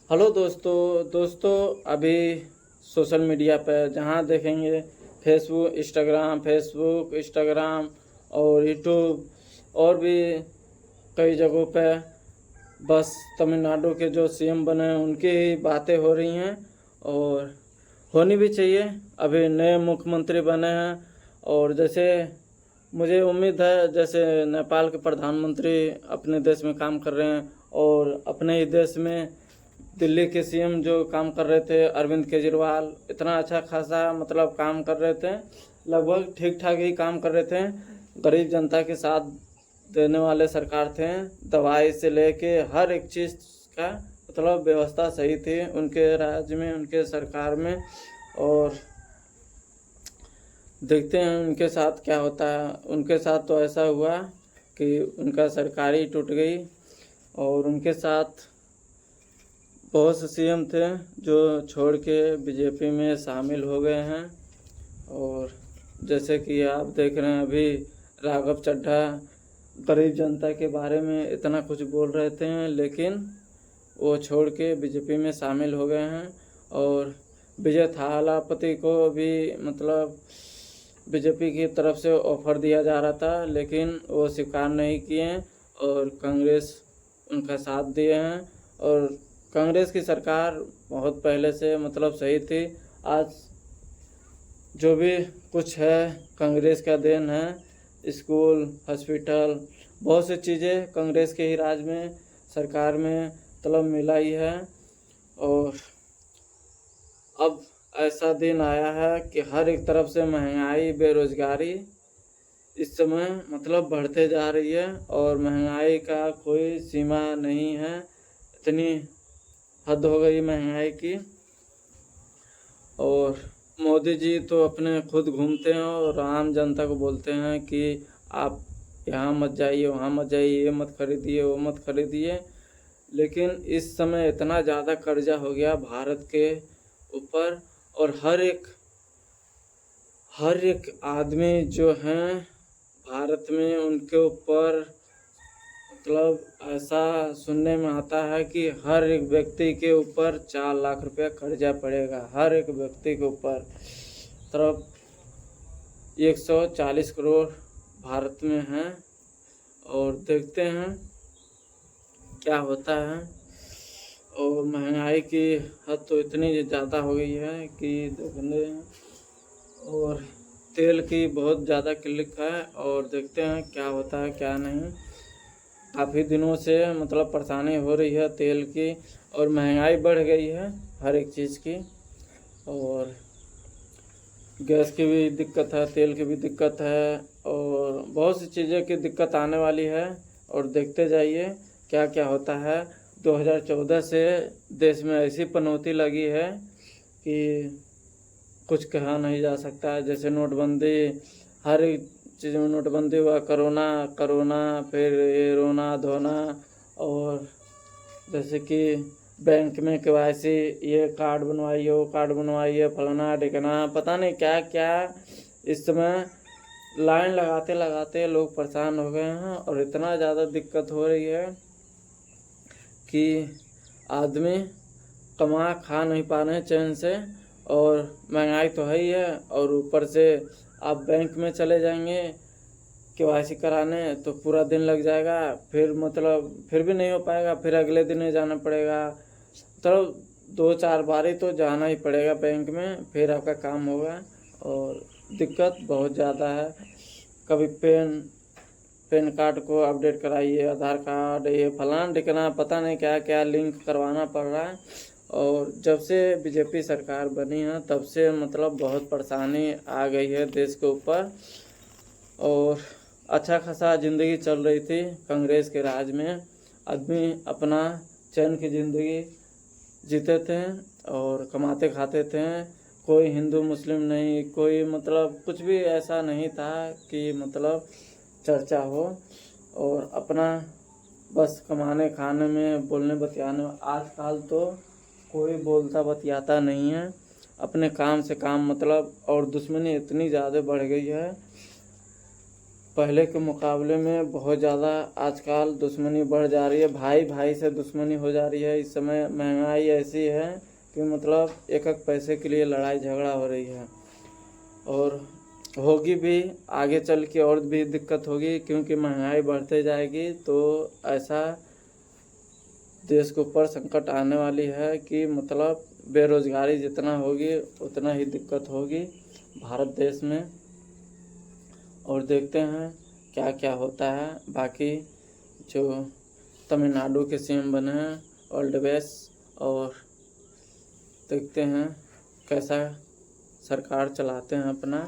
Hello दोस्तों अभी social media पर जहाँ देखेंगे फेसबुक इंस्टाग्राम और यूट्यूब और भी कई जगहों पे बस तमिलनाडु के जो सीएम बने हैं उनकी ही बातें हो रही हैं और होनी भी चाहिए। अभी नए मुख्यमंत्री बने हैं और जैसे मुझे उम्मीद है जैसे नेपाल के प्रधानमंत्री अपने देश में काम कर रहे हैं और अपने ही देश में दिल्ली के सीएम जो काम कर रहे थे अरविंद केजरीवाल इतना अच्छा खासा मतलब काम कर रहे थे, लगभग ठीक ठाक ही काम कर रहे थे। गरीब जनता के साथ देने वाले सरकार थे, दवाई से लेके हर एक चीज़ का मतलब व्यवस्था सही थी उनके राज्य में, उनके सरकार में। और देखते हैं उनके साथ क्या होता है। उनके साथ तो ऐसा हुआ कि उनका सरकार ही टूट गई और उनके साथ बहुत से सीएम थे जो छोड़ के बीजेपी में शामिल हो गए हैं। और जैसे कि आप देख रहे हैं अभी राघव चड्ढा गरीब जनता के बारे में इतना कुछ बोल रहे थे लेकिन वो छोड़ के बीजेपी में शामिल हो गए हैं। और विजय थालापति को भी मतलब बीजेपी की तरफ से ऑफर दिया जा रहा था लेकिन वो स्वीकार नहीं किए और कांग्रेस उनका साथ दिए हैं। और कांग्रेस की सरकार बहुत पहले से मतलब सही थी। आज जो भी कुछ है कांग्रेस का देन है। स्कूल हॉस्पिटल बहुत सी चीज़ें कांग्रेस के ही राज में सरकार में मतलब मिला ही है। और अब ऐसा दिन आया है कि हर एक तरफ से महंगाई बेरोजगारी इस समय मतलब बढ़ते जा रही है और महंगाई का कोई सीमा नहीं है, इतनी हद हो गई महंगाई की। और मोदी जी तो अपने खुद घूमते हैं और आम जनता को बोलते हैं कि आप यहाँ मत जाइए, वहाँ मत जाइए, ये मत खरीदिए, वो मत खरीदिए। लेकिन इस समय इतना ज़्यादा कर्जा हो गया भारत के ऊपर और हर एक आदमी जो हैं भारत में उनके ऊपर मतलब ऐसा सुनने में आता है कि हर एक व्यक्ति के ऊपर 4 लाख रुपया कर्जा पड़ेगा, हर एक व्यक्ति के ऊपर। तरफ 140 करोड़ भारत में हैं और देखते हैं क्या होता है। और महंगाई की हद तो इतनी ज़्यादा हो गई है कि देखने और तेल की बहुत ज़्यादा क्लिक है और देखते हैं क्या होता है क्या नहीं। काफ़ी दिनों से मतलब परेशानी हो रही है तेल की और महंगाई बढ़ गई है हर एक चीज़ की। और गैस की भी दिक्कत है, तेल की भी दिक्कत है और बहुत सी चीज़ें की दिक्कत आने वाली है। और देखते जाइए क्या क्या होता है। 2014 से देश में ऐसी पनौती लगी है कि कुछ कहा नहीं जा सकता। जैसे नोटबंदी, हर एक चीज़ में नोटबंदी हुआ, करोना फिर ये रोना धोना। और जैसे कि बैंक में केवाईसी, ये कार्ड बनवाइए, वो कार्ड बनवाइए, फलाना ढिकना पता नहीं क्या क्या। इस समय लाइन लगाते लगाते लोग परेशान हो गए हैं और इतना ज़्यादा दिक्कत हो रही है कि आदमी कमा खा नहीं पा रहे हैं चैन से। और महंगाई तो है ही है और ऊपर से आप बैंक में चले जाएंगे केवाईसी कराने तो पूरा दिन लग जाएगा, फिर मतलब फिर भी नहीं हो पाएगा, फिर अगले दिन ही जाना पड़ेगा। तो 2-4 बारी तो जाना ही पड़ेगा बैंक में फिर आपका काम होगा। और दिक्कत बहुत ज़्यादा है। कभी पैन कार्ड को अपडेट कराइए, आधार कार्ड, ये फलान ढिकना पता नहीं क्या क्या लिंक करवाना पड़ रहा है। और जब से बीजेपी सरकार बनी है तब से मतलब बहुत परेशानी आ गई है देश के ऊपर। और अच्छा खासा ज़िंदगी चल रही थी कांग्रेस के राज में, आदमी अपना चैन की ज़िंदगी जीते थे और कमाते खाते थे। कोई हिंदू मुस्लिम नहीं, कोई मतलब कुछ भी ऐसा नहीं था कि मतलब चर्चा हो। और अपना बस कमाने खाने में बोलने बतियाने में। आजकल तो कोई बोलता बतियाता नहीं है, अपने काम से काम मतलब। और दुश्मनी इतनी ज़्यादा बढ़ गई है पहले के मुकाबले में बहुत ज़्यादा आजकल दुश्मनी बढ़ जा रही है, भाई भाई से दुश्मनी हो जा रही है। इस समय महंगाई ऐसी है कि मतलब एक एक पैसे के लिए लड़ाई झगड़ा हो रही है, और होगी भी आगे चल के, और भी दिक्कत होगी क्योंकि महंगाई बढ़ते जाएगी तो ऐसा देश के ऊपर संकट आने वाली है कि मतलब बेरोजगारी जितना होगी उतना ही दिक्कत होगी भारत देश में। और देखते हैं क्या क्या होता है। बाकी जो तमिलनाडु के सीएम बने हैं, ऑल द बेस्ट, और देखते हैं कैसा सरकार चलाते हैं अपना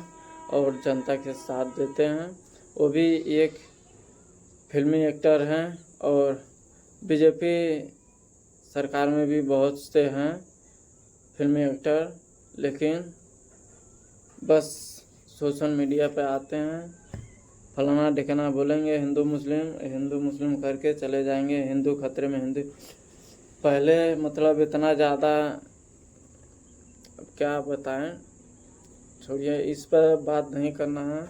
और जनता के साथ देते हैं। वो भी एक फिल्मी एक्टर हैं और बीजेपी सरकार में भी बहुत से हैं फिल्मी एक्टर, लेकिन बस सोशल मीडिया पे आते हैं, फलाना ढिकाना बोलेंगे, हिंदू मुस्लिम करके चले जाएंगे, हिंदू खतरे में हिंदू। पहले मतलब इतना ज़्यादा, अब क्या बताएं, छोड़िए, इस पर बात नहीं करना है,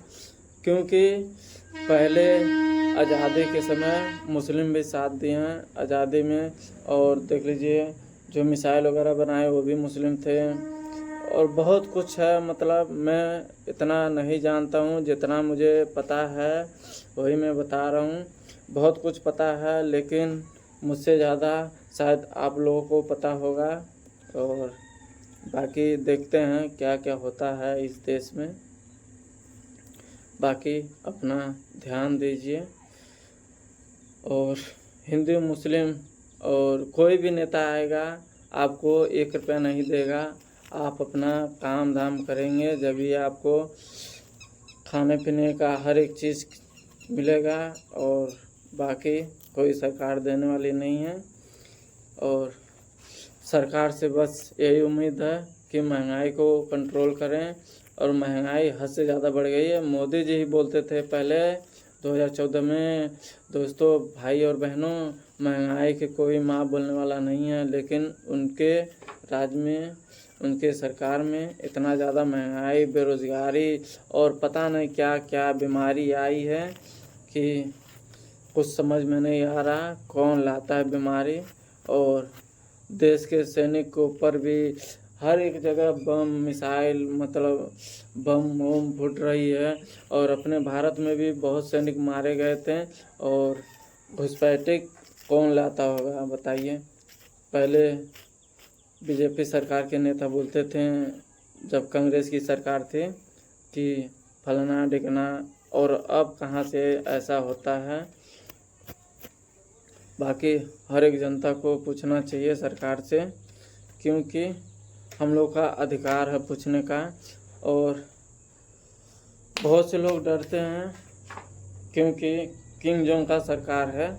क्योंकि पहले आज़ादी के समय मुस्लिम भी साथ दिए हैं आज़ादी में। और देख लीजिए जो मिसाइल वगैरह बनाए वो भी मुस्लिम थे, और बहुत कुछ है। मतलब मैं इतना नहीं जानता हूँ, जितना मुझे पता है वही मैं बता रहा हूँ। बहुत कुछ पता है लेकिन मुझसे ज़्यादा शायद आप लोगों को पता होगा। और बाकी देखते हैं क्या क्या होता है इस देश में। बाकी अपना ध्यान दीजिए, और हिंदू मुस्लिम और कोई भी नेता आएगा आपको 1 रुपया नहीं देगा। आप अपना काम धाम करेंगे जब भी आपको खाने पीने का हर एक चीज़ मिलेगा, और बाकी कोई सरकार देने वाली नहीं है। और सरकार से बस यही उम्मीद है कि महंगाई को कंट्रोल करें, और महंगाई हद से ज़्यादा बढ़ गई है। मोदी जी ही बोलते थे पहले 2014 में, दोस्तों भाई और बहनों, महंगाई के कोई माँ बोलने वाला नहीं है, लेकिन उनके राज में, उनके सरकार में इतना ज़्यादा महंगाई, बेरोज़गारी और पता नहीं क्या क्या बीमारी आई है कि कुछ समझ में नहीं आ रहा कौन लाता है बीमारी। और देश के सैनिक के ऊपर भी हर एक जगह बम, मिसाइल, मतलब बम फूट रही है। और अपने भारत में भी बहुत सैनिक मारे गए थे। और घुसपैठिक कौन लाता होगा बताइए। पहले बीजेपी सरकार के नेता बोलते थे जब कांग्रेस की सरकार थी कि फलाना ढिकाना, और अब कहाँ से ऐसा होता है। बाकी हर एक जनता को पूछना चाहिए सरकार से, क्योंकि हम लोग का अधिकार है पूछने का। और बहुत से लोग डरते हैं क्योंकि किम जोंग का सरकार है,